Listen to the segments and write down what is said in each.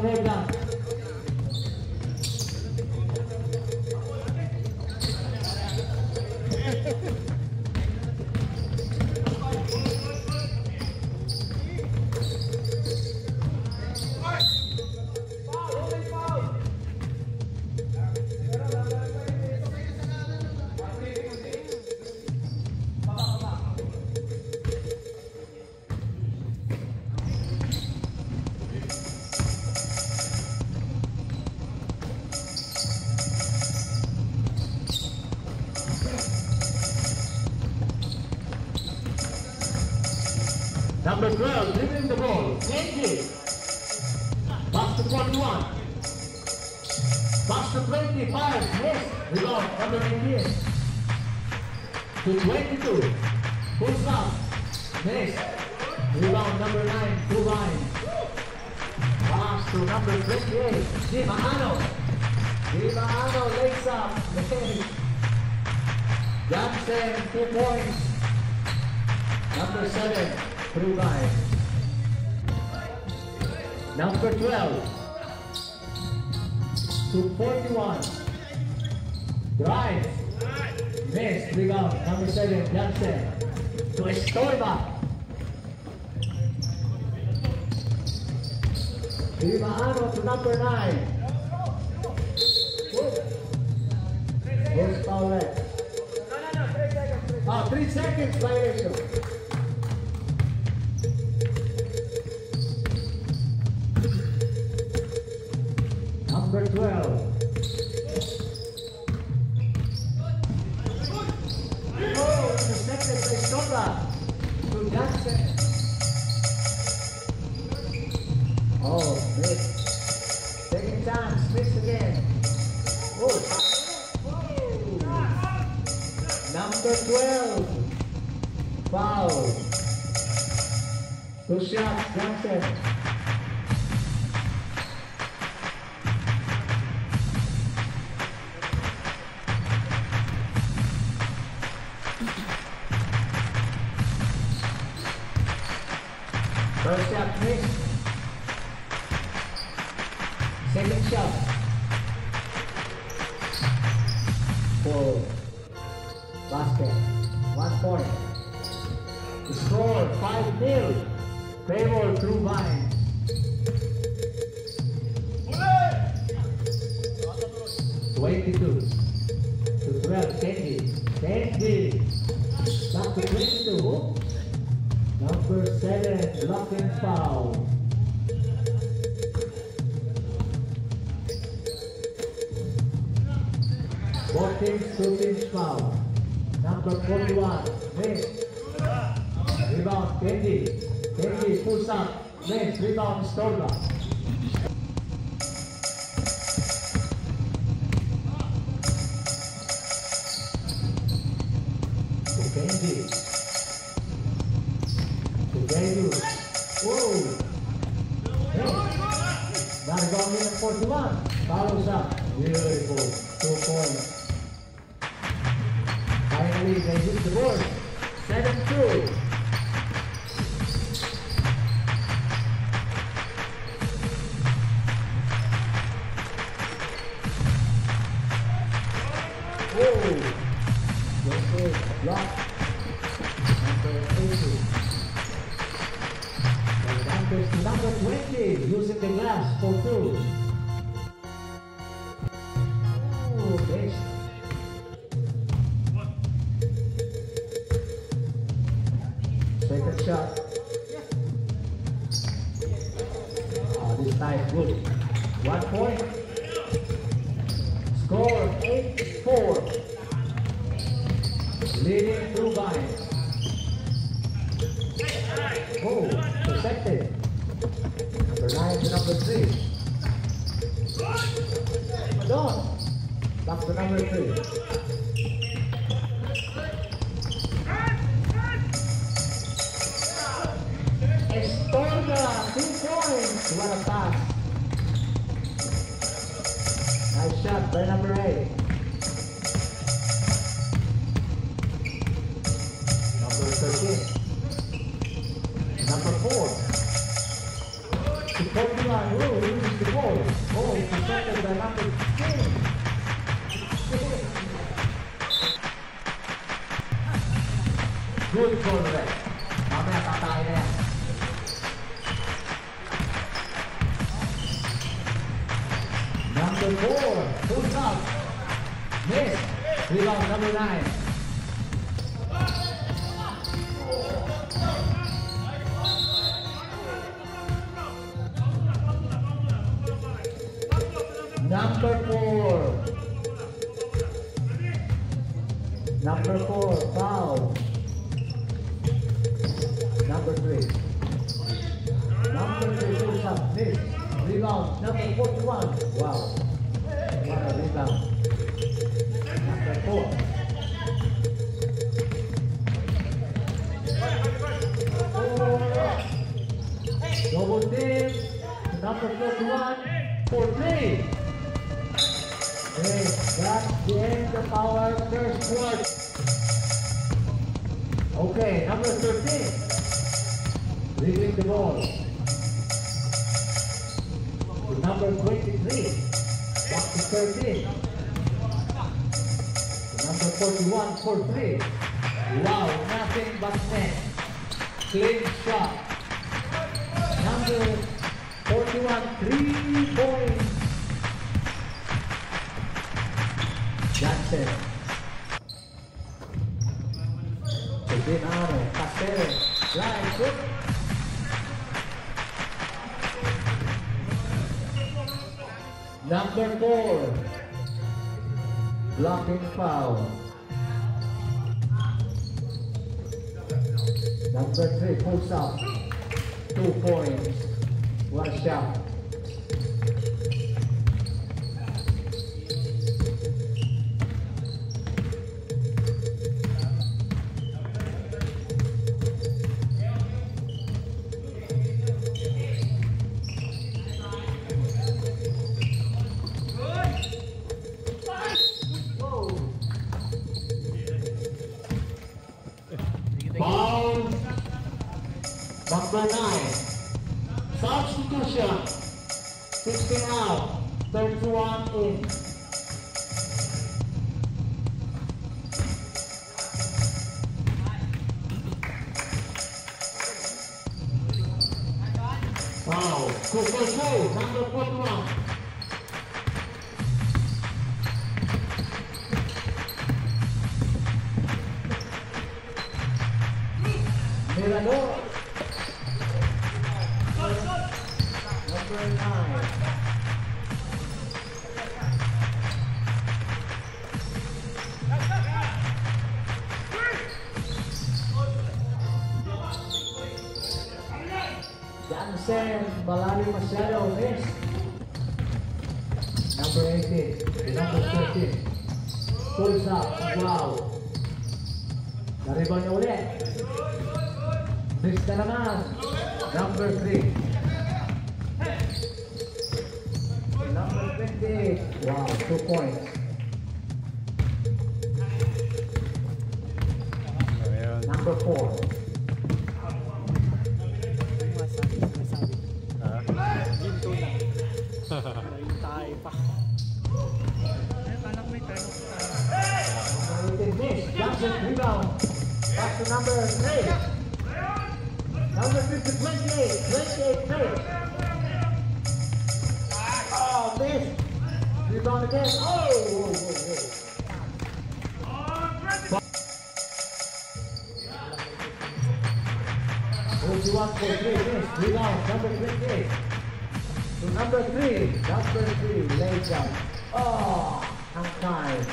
overhead dunk. Number 12, dribbling the ball, Kenji. Pass to 41. Pass to 25, yes. Rebound, number 18. To 22, pulls up, miss. Rebound, number 9, Tuvain. Pass to number 28, Di Maano. Di Maano lays up, miss. Jansen, 2 points. Number 7. Through by number 12 to 41. Drive. Miss. Rebound. Number 7. Jansen. To Estorba. Dimaano to number 9. Goes foul. 3 seconds violation. Number 12. Oh, intercepted by Estorba to Jansen. Oh, miss. Second chance, miss again. Oh. Number 12. Foul. 2 shots, Jansen. First shot missed. Second shot. For basket. 1 point. The score 5-0. Favor through Vine. (22 to 12). Kenji. Back to 22. Number 7, blocking foul. Both teams, 2 teams foul. Number 41, miss. Rebound, Kenji. Kenji pulls up, miss. Rebound, Estorba. To Kenji. Whoa! Hey. Not going in at 41. Follows up. Beautiful. 2 points. Finally, they hit the board. 7-2. Whoa! Good block. Number 80. Number 20, using the glass for 2. Oh, base. Second shot. Oh, this time good. 1 point. Score 8-4. Leading through Vine. Oh, protected. Number 9 to number 3. Madon. Back to number 3. Estorba, 2 points. What a pass. Nice shot by number 8. Number 13. Number 4. To 41. Oh, he used the Oh, intercepted by number 16. Good goal red. Mamaya tatakin na yan. Number 4, pulls up. Miss. Rebound number 9. Number 4. Number 4, foul. Number 3. Number 3 pulls up. Miss. Rebound number 41. Wow. What a rebound. Number 4. Double team. Number 41 for 3. Hey, that's the end of our first quarter. Okay, number 13. Dribbling the ball. Number 23. Back to 13. Number 41 for 3. Wow, nothing but net. Clean shot. Number 41, 3 points. Johnson. Pedinaro, Caceres, drive, good. Number 4, blocking foul. Number 3, pulls up, 2 points, 1 shot. Foul number 9. Substitution. 16 out. 31 in. Foul. Go. Number 41. Mirador. Number 9. Jansen, malalim masyado, miss. Number 18, number 13. Pulls up, wow. Nariban niya ulit. Miss na naman. Number 3. Number 20. Wow, 2 points. Number 4. Ginto na. Tayo pa. Anak may tanong. Miss. Johnson rebound. Back to number 3. Number 50, 28, 3. Oh, miss. Rebound again. Oh. 41 for 3, miss. Rebound, number 28. To number 3, lays down. Oh, on time.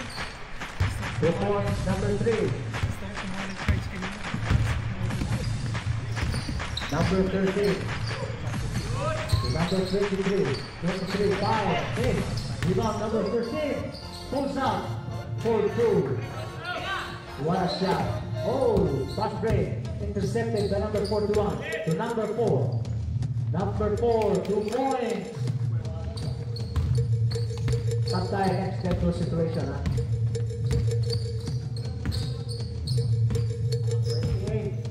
2 points, number 3. Number 13. To number 23. 23, 5, 8. Rebound, number 13. Pulls up for 2. What a shot. Oh, fast break. Intercepted by number 41 to number 4. Number 4, 2 points. Sometimes next get to situation, huh? 28.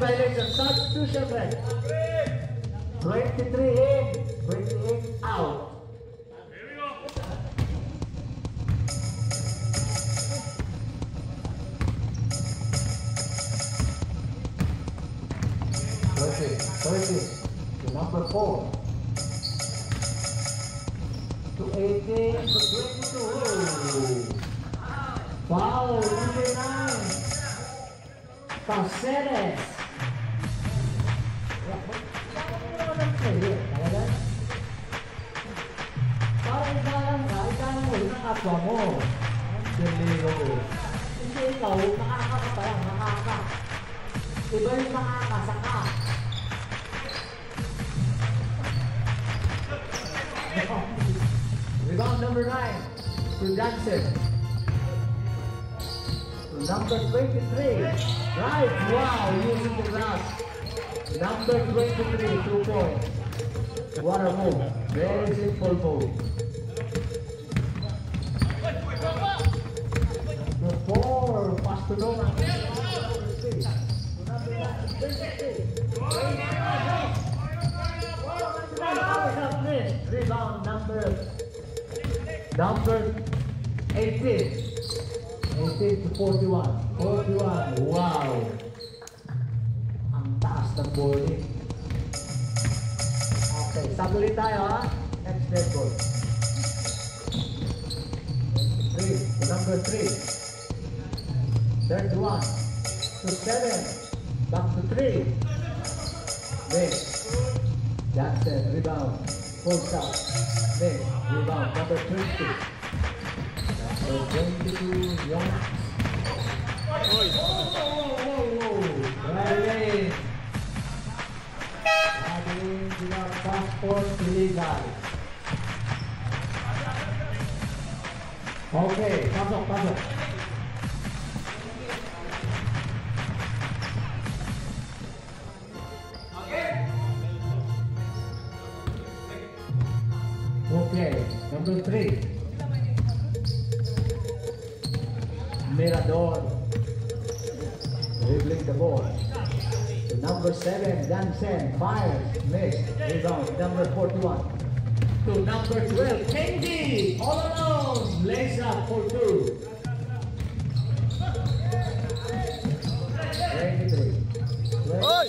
violation. Substitution break. 23 in, 28 out. To number 4. To 18 to 22. Foul number 9. Caceres. Parang ikaw mo yung kapwa mo. Hindi ikaw, nakaka ka pa lang, nakaka. Iba yung nakakasaka. Rebound number 9 to Johnson. To number 23. Right, wow, using the glass. Number 23, 2 points. What a move. Very simple move. Number 4, Pastonoma. Rebound number 18. 18 to 41. 41. Wow. Ang taas ng bowling. Okay, sabulit tayo ha. Next net ball. 3 to number 3. 31 to 7. Back to 3. Next. Jackson, rebound. Full stop. Next, rebound. Number 20. Number 22, Young. Whoa. Right. Adding to our passport illegal. Okay, pasok. Okay, number 3. Mirador. Dribbling the ball. To number 7, Jansen. Fires. Missed. Rebound. Number 41. To number 12, Kenji. All alone. Lays up for 2. 23. Oy!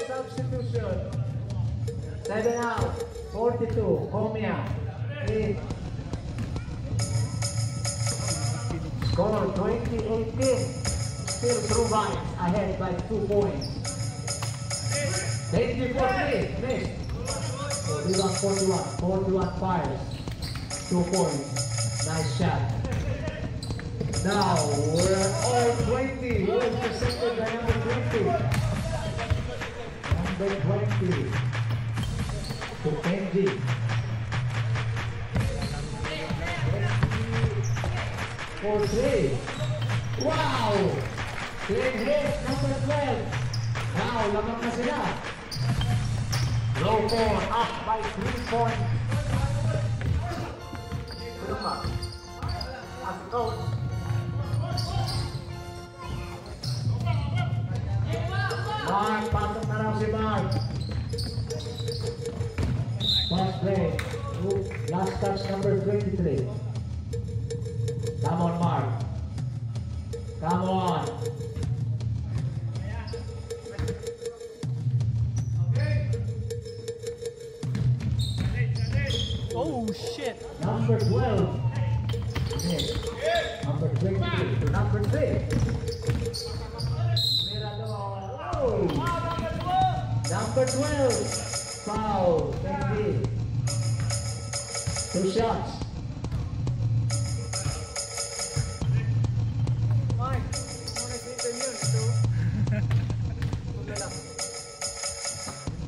Substitution. 7 out. 42. Komia. 8. Score 20-18. Still True Vines ahead by 2 points. 80-43. Missed. Rebound 41. 41 fires. 2 points. Nice shot. Now we're all 20. We're presented by number 20. Number 20. To Kenji. For 3. Wow! Clean hit, number 12. Now, lamang na sila. Low 4, up by 3 points. As coach. Mark, pasok na raw si Mark. Fast break. Last touch number 23. Come on, Mark. Come on. Oh, shit. Number 12. Yes. Number 23 to number 3. Mirador. Oh. Number 12. Foul. Kenji. 2 shots.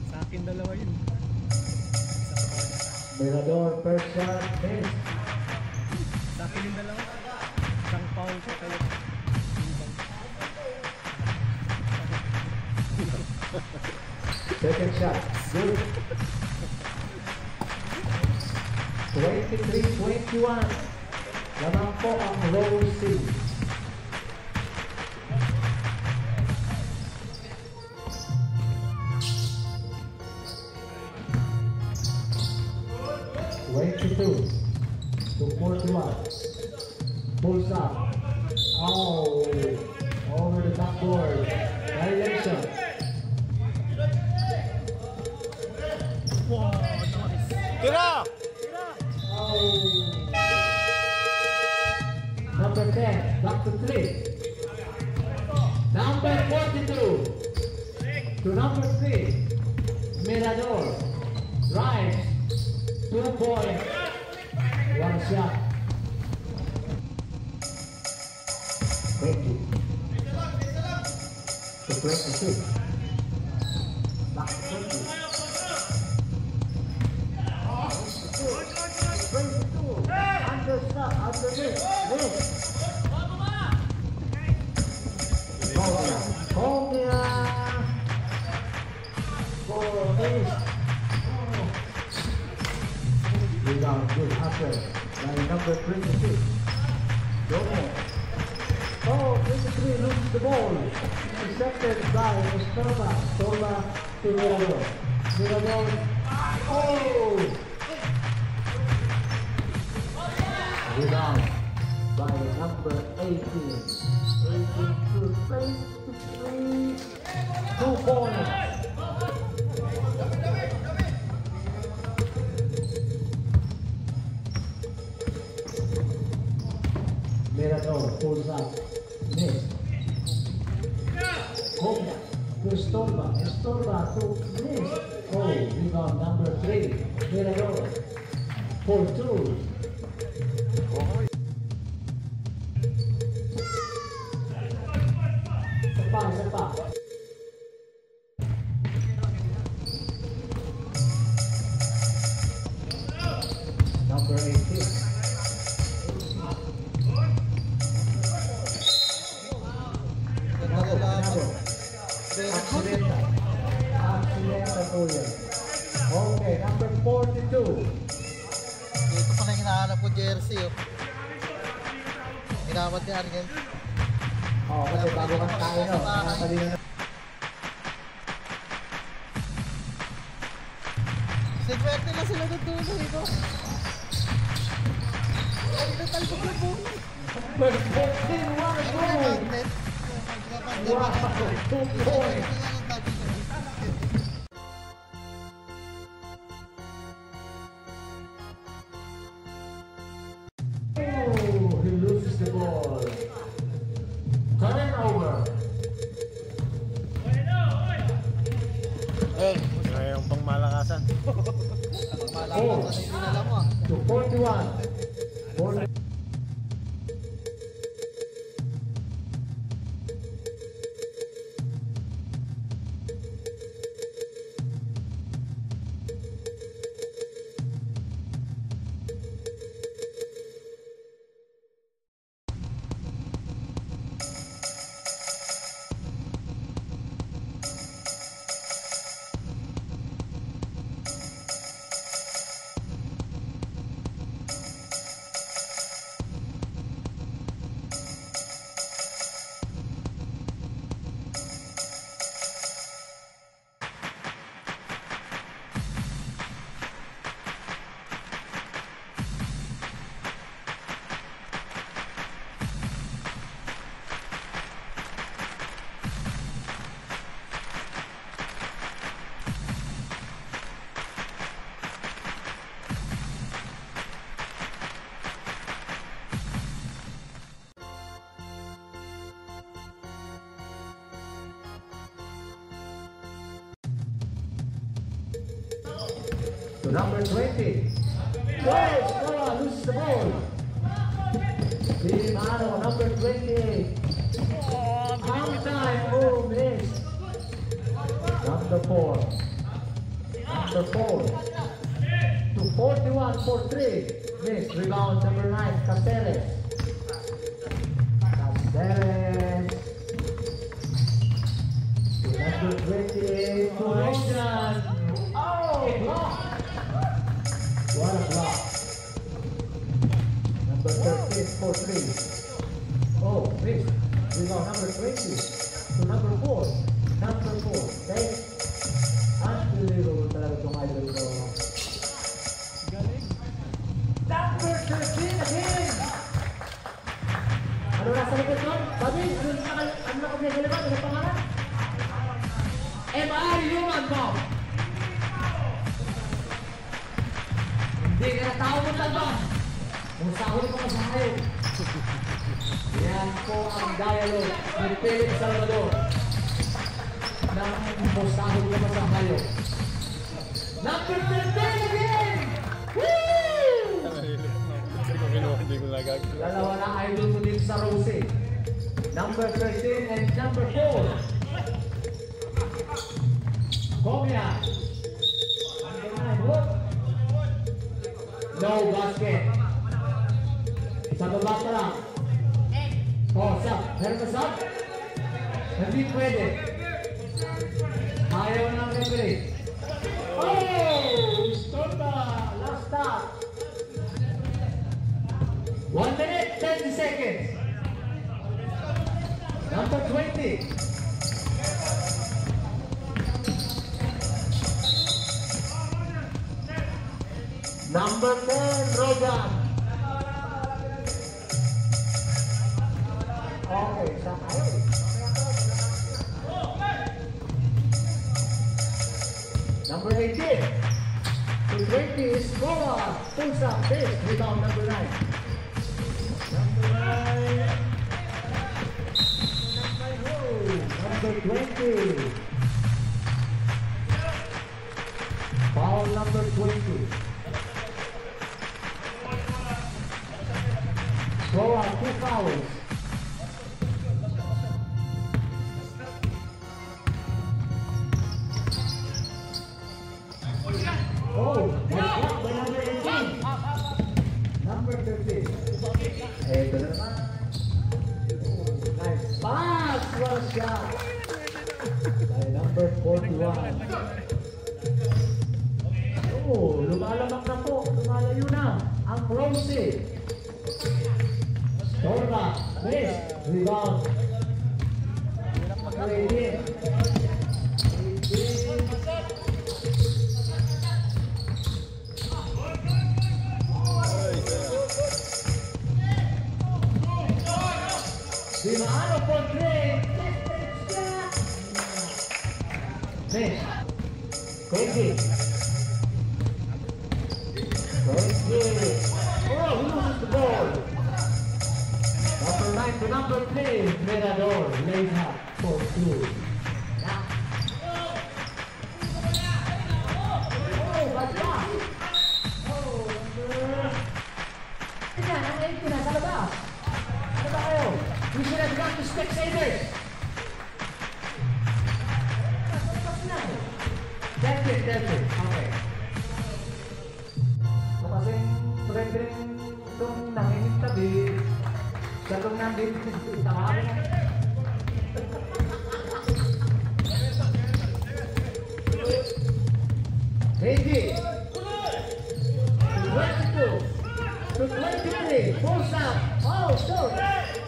Sa akin dalawa yun. Mirador, first shot, miss. Sa akin yung dalawa. Isang foul siya kayo. Second shot, good. 23-21. Lamang po ang row C. 42 to 41. Full stop. Oh, over the backboard. Violation. Wow, nice. Tira! Oh. Number 10, back to 3. Number 42 to number 3. Mirador. Drives. 2 points. 1 shot. Thank you. To 26. Back to 20. 22. Understop. Underneath. Miss. Comia. For ace. Rebound. Good after. Line number 26. Domo. Oh, 23 loses the ball. Intercepted by Estorba. Estorba to Mirador. Mirador. Oh! Rebound by number 18. 18 to 23. 2 points. Mirador pulls up. Miss. Comia to Estorba. Estorba to miss. Oh, rebound number 3. Mirador. For 2. Sepa. Number 18. Accidental po yan. Okay, number 42. Ito pala yung hinahanap ko jersey. Oh. Hinamad ni Argen. Oh, kasi bago kang tayo, no? Nakakali na. Sigwerte na sila ng tuloy ito. Ang total ko na po. Number 14, what a goal! Wow, 2 points. Oh, he loses the ball. Turnover. Yung pang malakasan. Oh, Malakasan na yung alam mo. to 41. 40. To number 20. Yes, Noah loses the ball. Limano, number 28. On time, oh, miss. Number 4. Number 4. To 41 for 3. Miss. Rebound number 9, Caceres. Caceres. To number 28, to Roshan. Oh, block. What a block. Number 13 for 3. Oh, miss. Rebound number 20 to number 4. Number 4. Okay? Unbelievable talaga itong idol ko. Galing. talbog. Hindi ka na tao mo talbog. Kung sahod mo sa hayop. Yan po ang dialogue ni Philip Salvador. Nang musahod mo sa hayop. Number 13 again! Woo! Hindi ko nagagawa. Dalawa na idol mo dito sa Rose. Number 13 and number 4. Komya. Number 9. Whoop. No basket. Sa baba pa lang. Oh, sub. Meron ka sub? Hindi pwede. Ayaw ng referee. Oh! Storta! Last stop. 1 minute, 30 seconds. Number 20. Number 10, Rogan. Okay, sa kayo. Number 18. To 20 is Boa. Pulsa, base, rebound number 9. Number 9. Number 20. Foul number 20. Boa, 2 fouls. Oh, number 18. Number 13. Ito naman. Nice pass! What a shot! By number 41. Oh, lumalamang na po. Lumalayo na ang Rose. Torba, miss, rebound. Ready. Dimano for 3. Miss. Kogi. Oh, who loses the ball? Number 9 to number 3. Mirador lays up for 2. Oh, basta. Oh, Tingnan, ang 8 na sa labas. Ano ba kayo? We should have got the Specsavers. That's it. Okay. So kasing rendering itong nanginig tabi, salong nandito, tawagin na. Ready. 22 to 23. Full stop. Oh, shoot.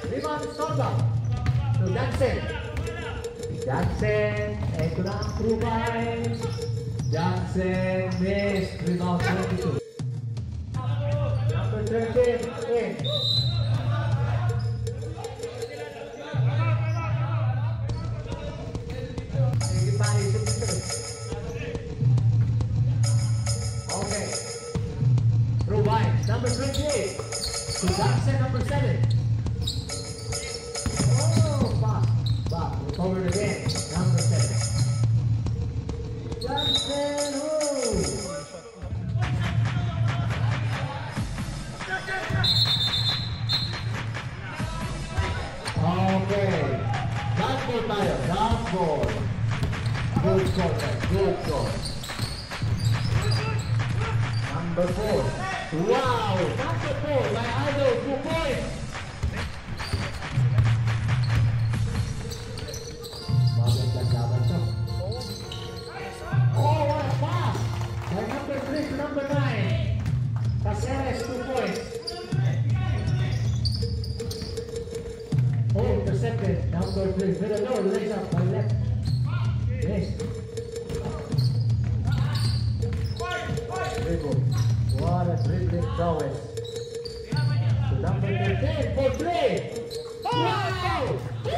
Rebound Storba. To Jansen. Jansen. Ito na ang true vibes. Jansen miss. Rebound 22. Number 13. In. Sige pa, isip nito. Okay. True vibes. Number 28. To Jansen, number 7. Back, recovered again, number 7. Johnson, okay, dot ball tayo, dot ball. Good score, good score. Number 4. Wow, number 4, my idol, 2 points. Oh, what a pass! By number 3 to number 9. Caceres, 2 points. Oh, intercepted. Number 3. Middle lays up by left. Yes. Dribble. What a dribbling prowess. To number 13 for 3. Wow! Woo!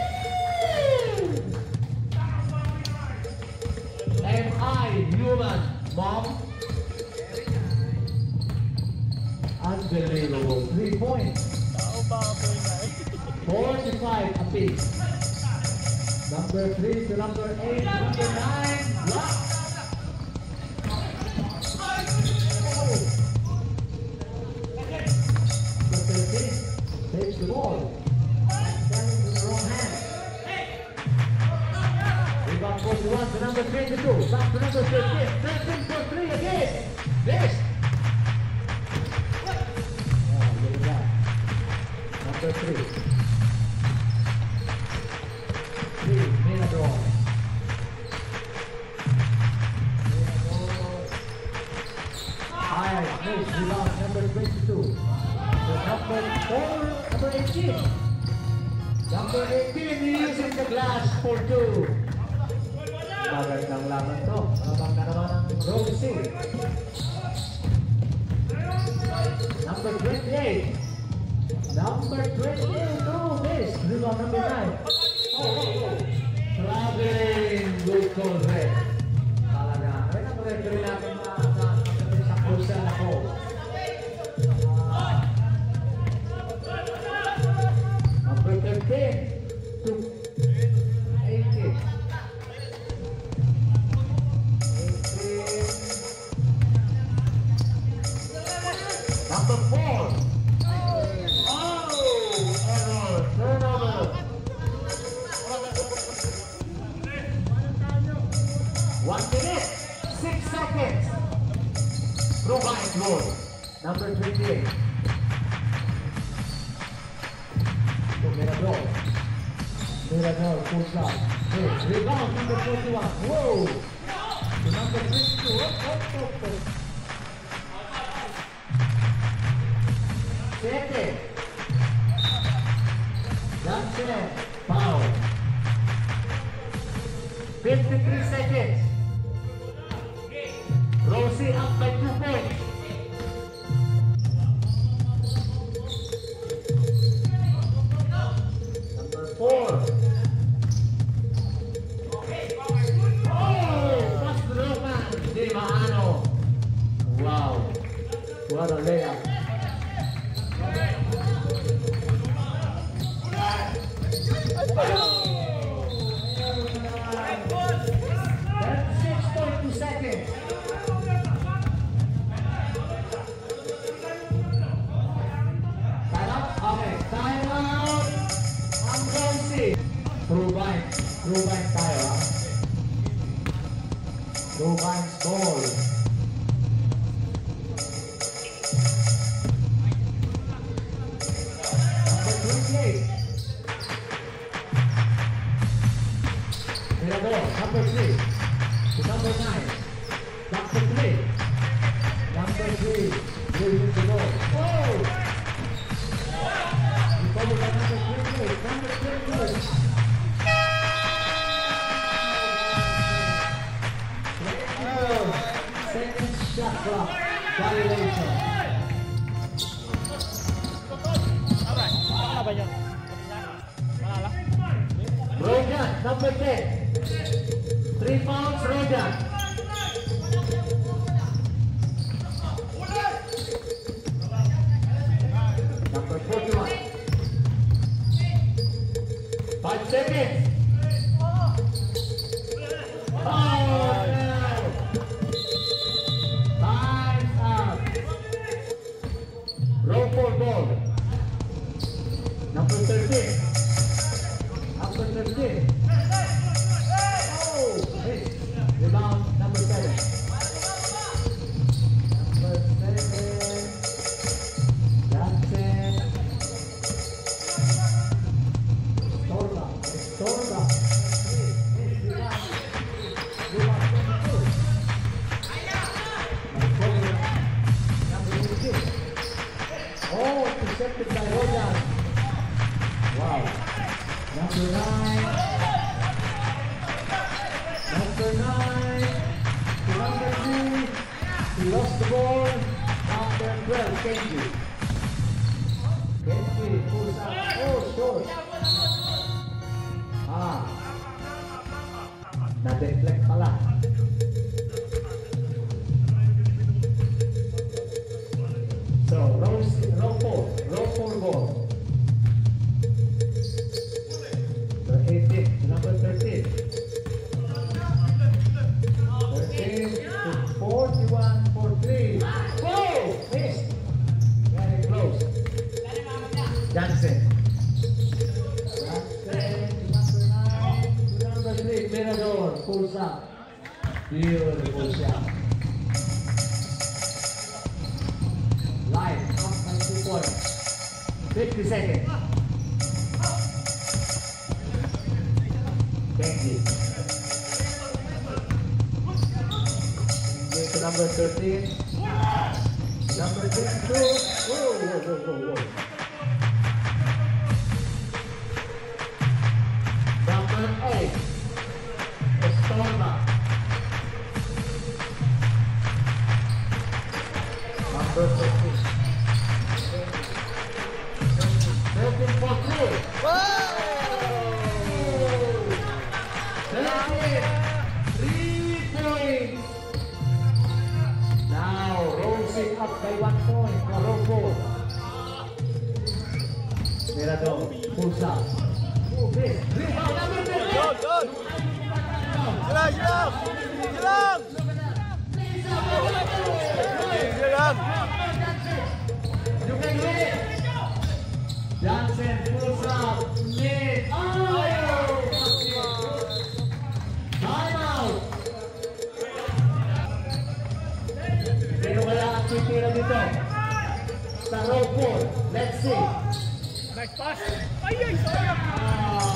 And Kai Newman, mom. Unbelievable. 3 points. 45 apiece. Number 3 to number 8 to number 9. Block. Number 13 takes the ball. Standing with the wrong hand. Rebound 41 to number 22. Back to number 13. 13 for 3 again. This. Number 3. 3, Mirador. High, miss, rebound, number 22. The number 4, number 18. Number 18 using the glass for 2. Magandang laban to. Habang na naman ang Rosie. Number 28. Number 28, oh, miss. Rebound number 9. Traveling with call red. Talaga. Kaya na referee natin sa kursa na ko. Number 13 to 18. Number 4. 1 minute, 6 seconds. Provide Lord. Number 28. To Mirador. Mirador, full shot. Rebound, number 41. Whoa! To number 22. Up. 7. Johnson, foul. 53 seconds. Rosie up by 2 points. Number 4. Oh, pass to Roman. Di maano. Wow. What a layup. That's 6.2 seconds. Time out? Okay. Time out. I'm going to see. Rewind tayo, ha? Rewind ball. Number 28. Mirador, number 3 to number 9. Back to 3. Number 3. Moving the ball. Whoa! Recovered by number 28. Number 28. Second shot clock. Violation. Rojan, number 10. 3 fouls, Rojan. Number 41. 5 seconds. Oh, no. Time's up. Roll for ball. Number 13. Number 13. Oh, miss. Rebound, number 7. Number 7. Johnson. Estorba. Rebound, 22. Number 22. Oh, intercepted by Rojan. Wow. Number 9. Number 9. To number 2. He lost the ball. Number 12, Kenji. Kenji pulls out. Oh, short. Na-deflect pala. So, row 4 ball. The 18 to number 13. 13 to 41 for 3. Whoa! Missed. Very close. Johnson. To number 3, Mirador. Pulls up. Beautiful shot. Live, up by 2 points. 50 seconds. Benji. To number 13. Number 22. Whoa. Number 8. Estorma. Number 15. 13 for 3. Whoa! 3 points. Now Rosing up by 1 point for row 4. Mirador pulls up. Miss. Rebound number 10. Good. Jalan. You can win it. Johnson pulls up. Mid. Time out. Pero wala ang titira dito. Sa row 4. Let's see. Nice pass. Ay, sayang.